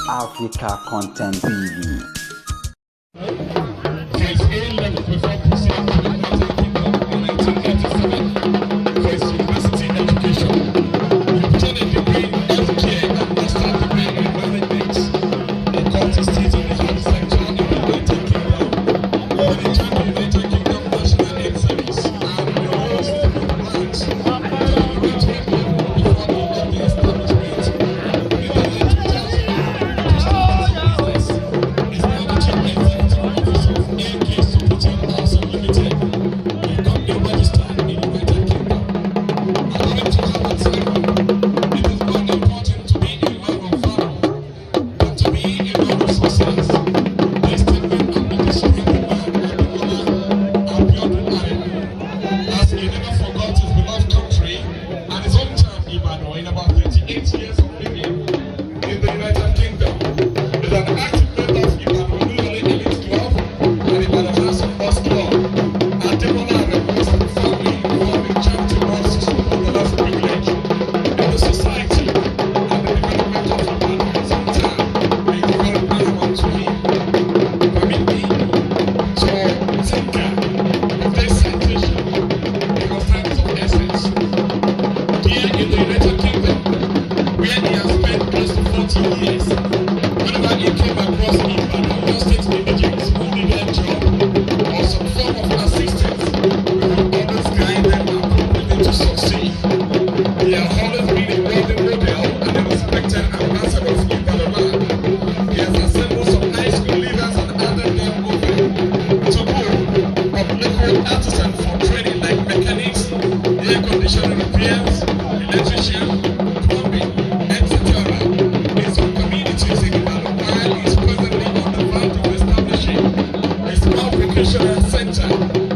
Africa Content TV. Ibadan, in about 38 years of living in the United Kingdom, is an active member of Ibadan Rural Elite Club and Ibadan House of Boss Club. Ademola represents the family involved in charity works to promote the privilege in the society and the development of Ibadan is on time and very paramount to him. Permit me to take of this citation because time is of essence. Here in the United Kingdom, where he has spent close to 40 years, whenever he came across Ibadan, your state images who needed job or some form of assistance, we will always guide them and prove them to succeed. He has always been a worthy model and a respected ambassador of Ibadan land. He has assembled some high school leaders and added them over to go of local artisans for training like mechanics, air conditioning repairs, electrician, plumbing, etc. in some communities in Ibadan, while he is presently on the verge of establishing a small vocational center